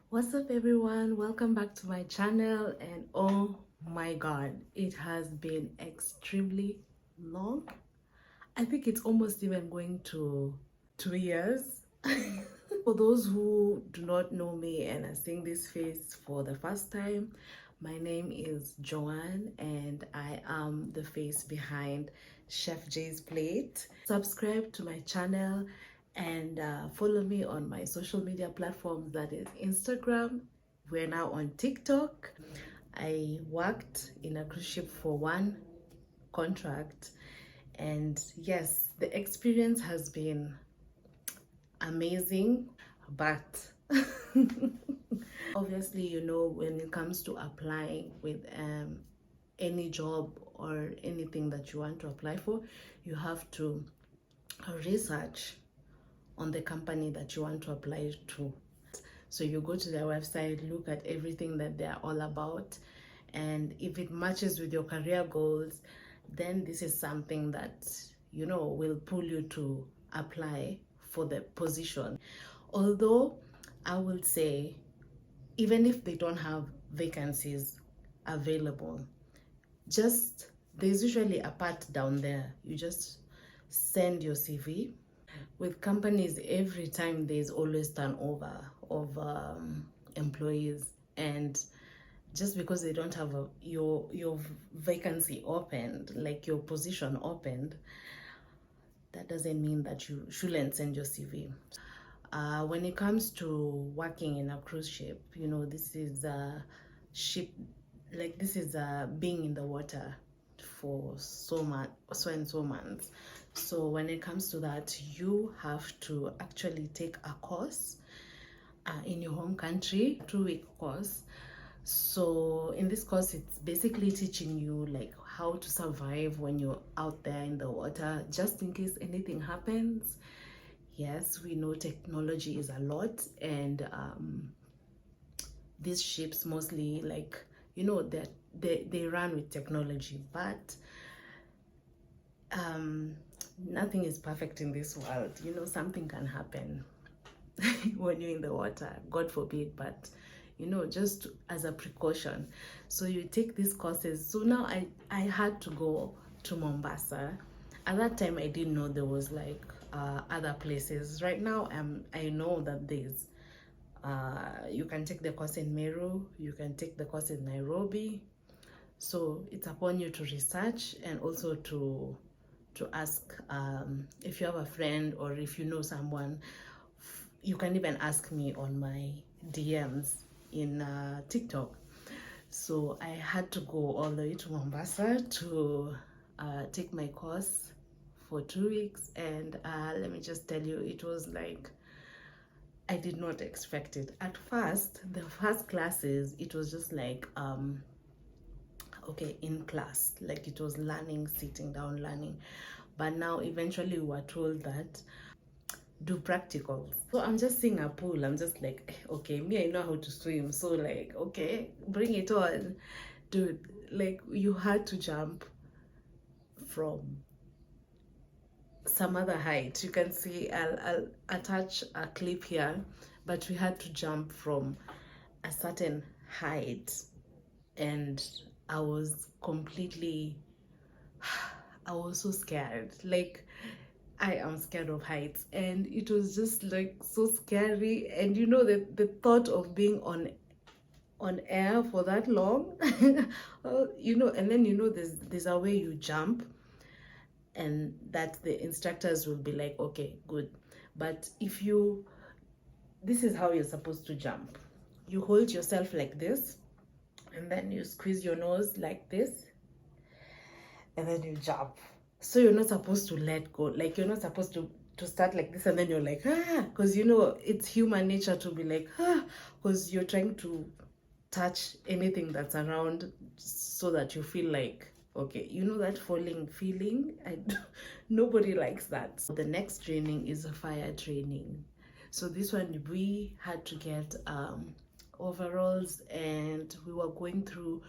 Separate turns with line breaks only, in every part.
What's up, everyone? Welcome back to my channel. And oh my god, it has been extremely long. I think it's almost even going to 2 years. For those who do not know me and are seeing this face for the first time, my name is Joanne and I am the face behind Chef Jay's Plate. Subscribe to my channel and follow me on my social media platforms, that is Instagram. We're now on TikTok. I worked in a cruise ship for one contract, and yes, the experience has been amazing, but obviously, when it comes to applying with any job or anything that you want to apply for, you have to research on the company that you want to apply to. So you go to their website, look at everything that they're all about, and if it matches with your career goals, then this is something that will pull you to apply for the position. Although I will say, even if they don't have vacancies available, just there's usually a part down there. You just send your CV. With companies, every time there's always turnover of employees, and just because they don't have your vacancy opened, like your position opened, that doesn't mean that you shouldn't send your CV. When it comes to working in a cruise ship, this is a ship, like this is being in the water for so and so months. So when it comes to that, you have to actually take a course in your home country, 2-week course. So in this course, it's basically teaching you like how to survive when you're out there in the water, just in case anything happens. Yes, we know technology is a lot, and these ships mostly, like, that they run with technology, but nothing is perfect in this world. Something can happen when you're in the water, God forbid, but just as a precaution. So you take these courses. So now I had to go to Mombasa. At that time I didn't know there was like other places. Right now I know that there's you can take the course in Meru, you can take the course in Nairobi. So it's upon you to research, and also to ask, if you have a friend or if you know someone. You can even ask me on my DMs in TikTok. So I had to go all the way to Mombasa to take my course for 2 weeks, and let me just tell you, it was like, I did not expect it. At first, the first classes, it was just like okay, in class, like it was learning, sitting down learning. But now eventually we were told that do practicals. So I'm just seeing a pool, I'm just like, okay, me, I know how to swim, so like, okay, bring it on. Dude, like, you had to jump from some other height. You can see, I'll attach a clip here, but we had to jump from a certain height, and I was completely I was so scared. Like, I am scared of heights, and it was just like so scary. And the thought of being on air for that long. And then there's a way you jump, and that the instructors will be like, okay, good. But if you this is how you're supposed to jump. You hold yourself like this, and then you squeeze your nose like this, and then you jump. So you're not supposed to let go. Like, you're not supposed to start like this, and then you're like, because it's human nature to be like, because you're trying to touch anything that's around, so that you feel like, okay, that falling feeling. Nobody likes that. So the next training is a fire training. So this one, we had to get overalls, and we were going through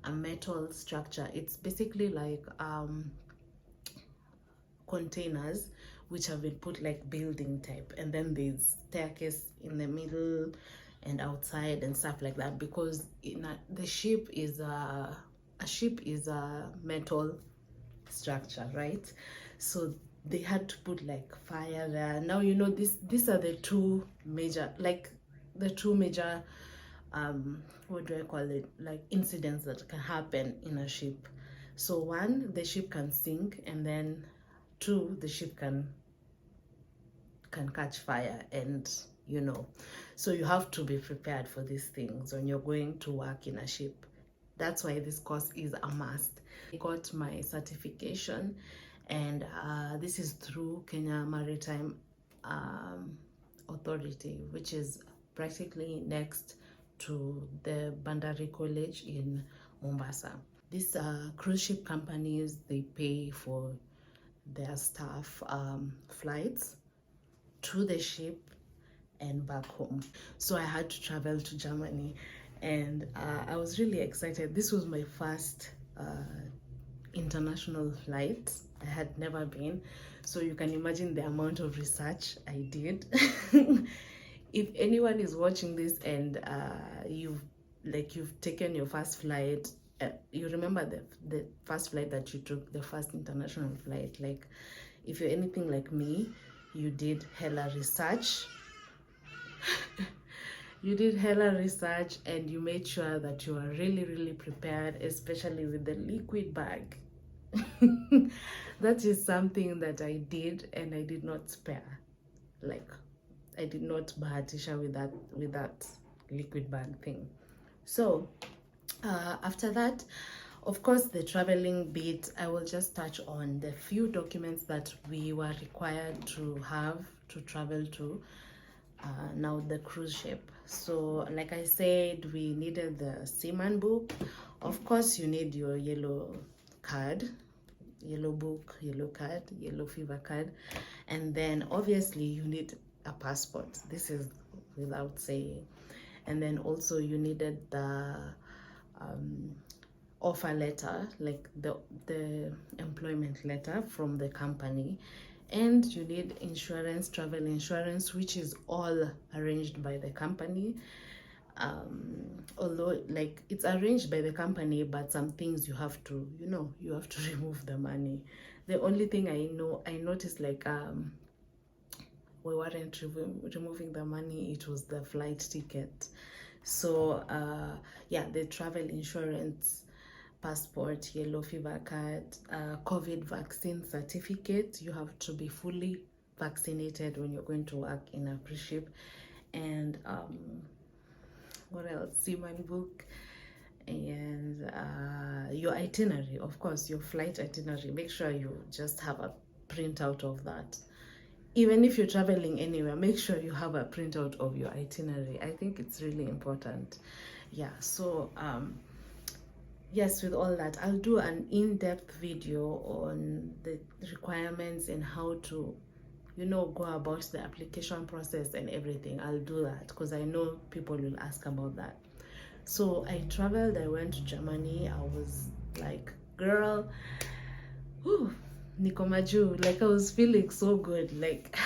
a metal structure. It's basically like containers which have been put like building type, and then there's staircase in the middle. and outside and stuff like that, because the ship is a ship is a metal structure, right? So they had to put like fire there. Now, you know, these are the two major, like the two major what do I call it, like incidents that can happen in a ship. So one, the ship can sink, and then two, the ship can catch fire, and you know, so you have to be prepared for these things when you're going to work in a ship. That's why this course is a must. I got my certification, and this is through Kenya Maritime Authority, which is practically next to the Bandari College in Mombasa. These cruise ship companies, they pay for their staff flights to the ship and back home. So I had to travel to Germany, and I was really excited. This was my first international flight. I had never been, so you can imagine the amount of research I did. If anyone is watching this and you've taken your first flight, you remember the first flight that you took, the first international flight, like if you're anything like me, you did hella research. You did hella research, and you made sure that you are really prepared, especially with the liquid bag. That is something that I did, and I did not spare. Like, I did not bahatisha with that liquid bag thing. So after that, of course, the traveling bit, I will just touch on the few documents that we were required to have to travel to now the cruise ship. So like I said, we needed the seaman book. Of course, you need your yellow card, yellow book, yellow card, yellow fever card, and then obviously you need a passport. This is without saying. And then also you needed the offer letter, like the employment letter from the company, and you need insurance, travel insurance, which is all arranged by the company. Although like it's arranged by the company, but some things you have to, you have to remove the money. The only thing I noticed, like we weren't removing the money, it was the flight ticket. So yeah, the travel insurance, passport, yellow fever card, COVID vaccine certificate. You have to be fully vaccinated when you're going to work in a cruise ship. And what else? Seaman book, and your itinerary, of course, your flight itinerary. Make sure you just have a printout of that. Even if you're traveling anywhere, make sure you have a printout of your itinerary. I think it's really important. Yeah, so yes, with all that, I'll do an in-depth video on the requirements and how to, go about the application process and everything. I'll do that because I know people will ask about that. So I traveled, I went to Germany. I was like, girl, whew, niko maju. Like, I was feeling so good. Like,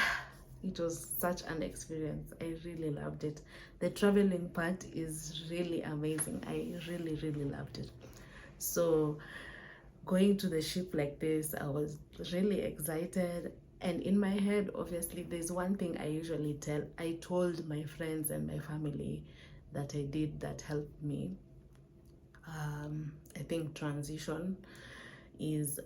it was such an experience. I really loved it. The traveling part is really amazing. I really loved it. So going to the ship like this, I was really excited. And in my head, obviously, there's one thing I told my friends and my family that I did that helped me. I think transition is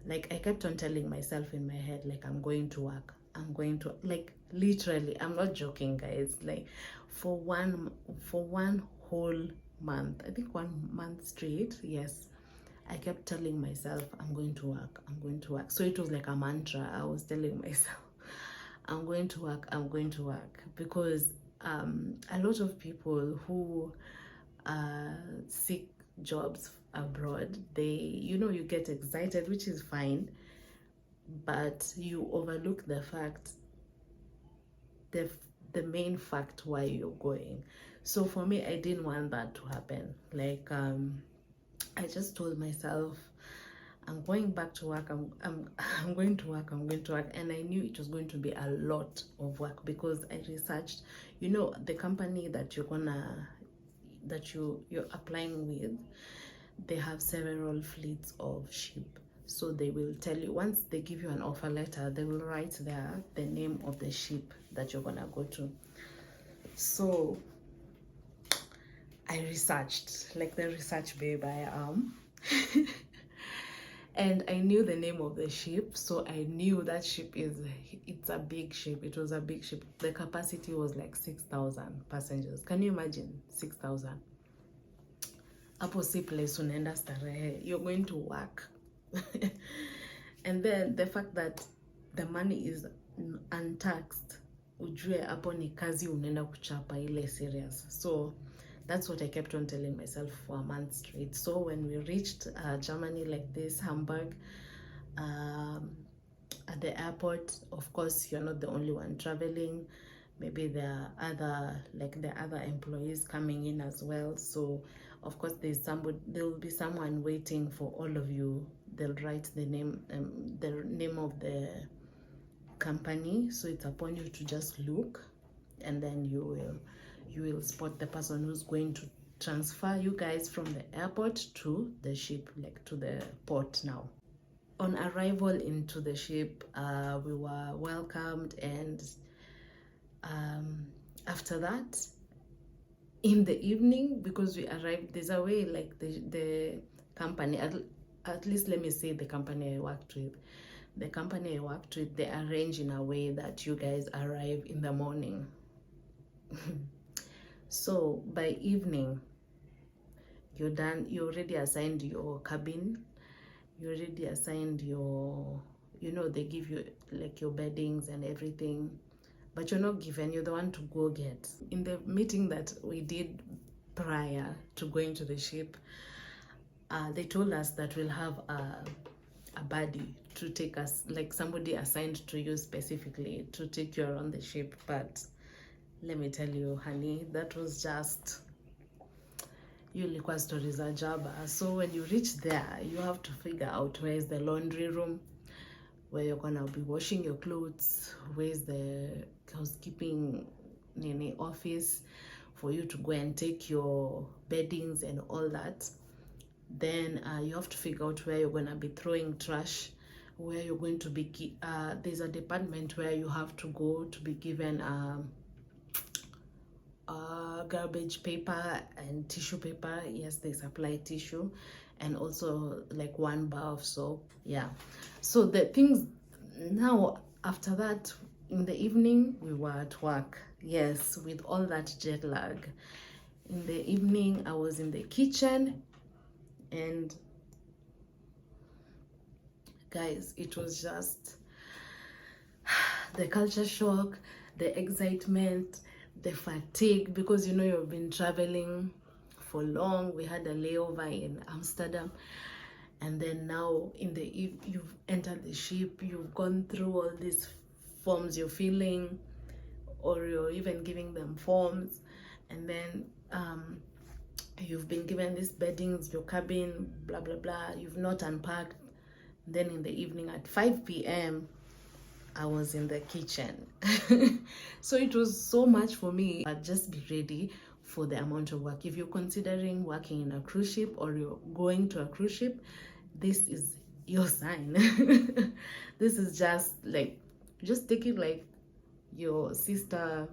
like I kept on telling myself in my head, like, I'm going to work. I'm going to, like, literally, I'm not joking, guys. Like, for one whole month, I think 1 month straight, yes, I kept telling myself, I'm going to work, I'm going to work. So it was like a mantra. I was telling myself, I'm going to work, I'm going to work. Because a lot of people who seek jobs abroad, they, you get excited, which is fine, but you overlook the fact, the main fact why you're going. So for me, I didn't want that to happen. Like I just told myself, I'm going back to work. I'm going to work. I'm going to work. And I knew it was going to be a lot of work because I researched, you know, the company that you're applying with, they have several fleets of ship. So they will tell you, once they give you an offer letter, they will write there the name of the ship that you're gonna go to. So I researched, like the research babe I am. And I knew the name of the ship, so I knew that it's a big ship. It was a big ship. The capacity was like 6,000 passengers. Can you imagine? 6,000. Hapo si place unaenda starehe. You're going to work. And then the fact that the money is untaxed, ujue hapo ni kazi unaenda kuchapa ile serious. So that's what I kept on telling myself for a month straight. So when we reached Germany, like this, Hamburg, at the airport, of course, you're not the only one traveling. Maybe there are other employees coming in as well. So of course there will be someone waiting for all of you. They'll write the name of the company. So it's upon you to just look, and then you will spot the person who's going to transfer you guys from the airport to the ship, like to the port now. On arrival into the ship, we were welcomed, and after that, in the evening, because we arrived, there's a way, like the company, at least let me say the company I worked with. The company I worked with, they arrange in a way that you guys arrive in the morning. So by evening, you're done. You already assigned your cabin. You already assigned your, you know, they give you like your beddings and everything, but you're not given. You're the one to go get. In the meeting that we did prior to going to the ship, they told us that we'll have a buddy to take us, like somebody assigned to you specifically to take you around the ship. But let me tell you, honey, that was just, you ilikuwa stories za jaba. So when you reach there, you have to figure out where is the laundry room, where you're gonna be washing your clothes, where's the housekeeping office for you to go and take your beddings and all that. Then you have to figure out where you're gonna be throwing trash, where you're going to be there's a department where you have to go to be given garbage paper and tissue paper. Yes, they supply tissue, and also like 1 bar of soap. Yeah, so the things now, after that, in the evening we were at work. Yes, with all that jet lag, in the evening I was in the kitchen, and guys, it was just the culture shock, the excitement, the fatigue, because you know you've been traveling for long. We had a layover in Amsterdam, and then now in the you've entered the ship, you've gone through all these forms you're filling, or you're even giving them forms, and then you've been given these beddings, your cabin, blah blah blah, you've not unpacked. Then in the evening at 5 p.m. I was in the kitchen. So it was so much for me. But just be ready for the amount of work. If you're considering working in a cruise ship, or you're going to a cruise ship, this is your sign. This is just take it like your sister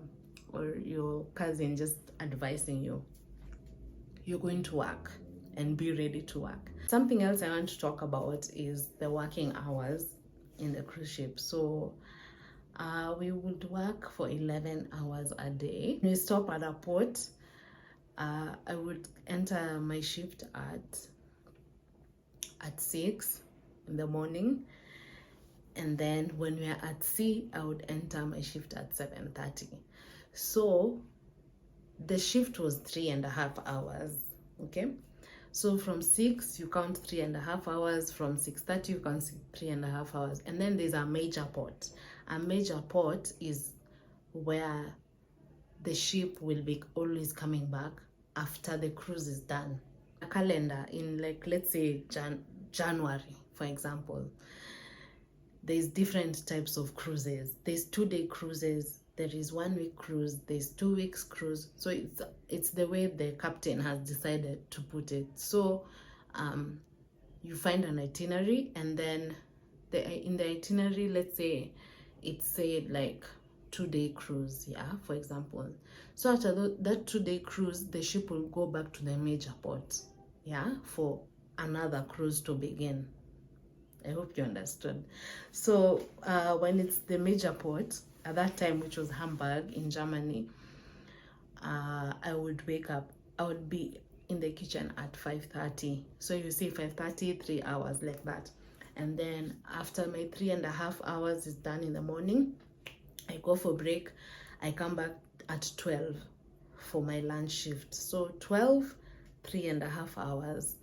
or your cousin just advising you. You're going to work, and be ready to work. Something else I want to talk about is the working hours in the cruise ship. So we would work for 11 hours a day. We stop at a port. I would enter my shift at 6 in the morning, and then when we are at sea, I would enter my shift at 7:30. So the shift was 3.5 hours. Okay, so from 6 you count 3.5 hours, from 6:30 you count 3.5 hours, and then there's a major port. A major port is where the ship will be always coming back after the cruise is done. A calendar in, like, let's say January, for example, there's different types of cruises. There's 2-day cruises, there is 1-week cruise, there's 2 weeks cruise. So it's the way the captain has decided to put it. So you find an itinerary, and then in the itinerary, let's say it said like 2-day cruise, yeah, for example. So after that 2-day cruise, the ship will go back to the major port, yeah, for another cruise to begin. I hope you understood. So when it's the major port, at that time, which was Hamburg in Germany, I would wake up, I would be in the kitchen at 5:30. So you see 5:30, 3 hours like that. And then after my 3.5 hours is done in the morning, I go for break. I come back at 12 for my lunch shift. So 12, 3.5 hours.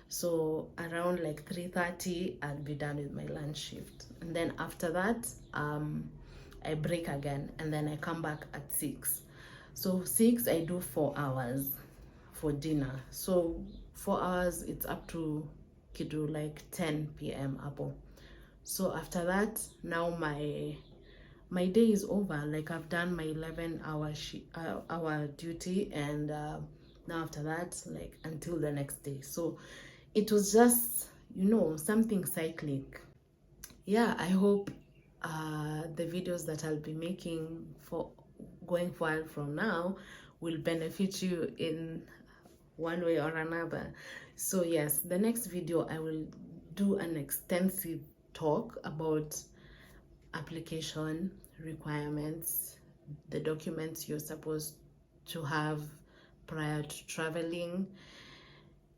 So around like 3:30, I'll be done with my lunch shift. And then after that, I break again, and then I come back at 6. So 6, I do 4 hours for dinner. So 4 hours, it's up to like 10 p.m. Apple. So after that, now my day is over. Like I've done my 11-hour hour duty, and now after that, like until the next day. So it was just, something cyclic. Yeah, I hope the videos that I'll be making for going forward from now will benefit you in one way or another. So yes, the next video I will do an extensive talk about application requirements, the documents you're supposed to have prior to traveling,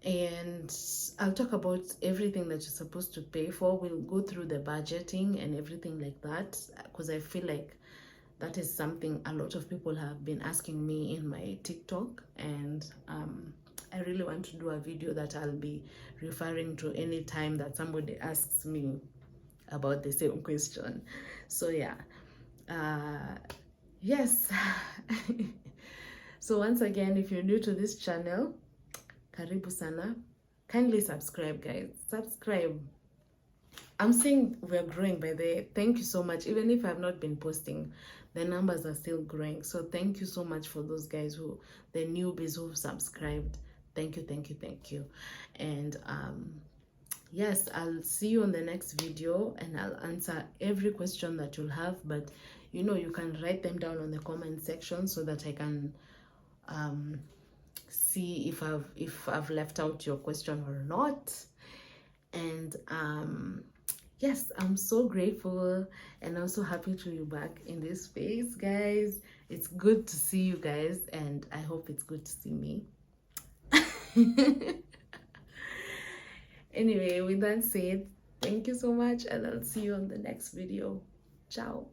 and I'll talk about everything that you're supposed to pay for. We'll go through the budgeting and everything like that, because I feel like that is something a lot of people have been asking me in my TikTok, and I really want to do a video that I'll be referring to any time that somebody asks me about the same question. So yeah, yes. So once again, if you're new to this channel, karibu sana. Kindly subscribe, guys. Subscribe. I'm seeing we're growing, by the way. Thank you so much. Even if I've not been posting, the numbers are still growing. So thank you so much for those guys the newbies who've subscribed. Thank you, thank you, thank you. And yes, I'll see you on the next video, and I'll answer every question that you'll have. But you can write them down on the comment section so that I can see if I've left out your question or not. And yes, I'm so grateful, and I'm so happy to be back in this space, guys. It's good to see you guys, and I hope it's good to see me. Anyway, with that said, thank you so much, and I'll see you on the next video. Ciao.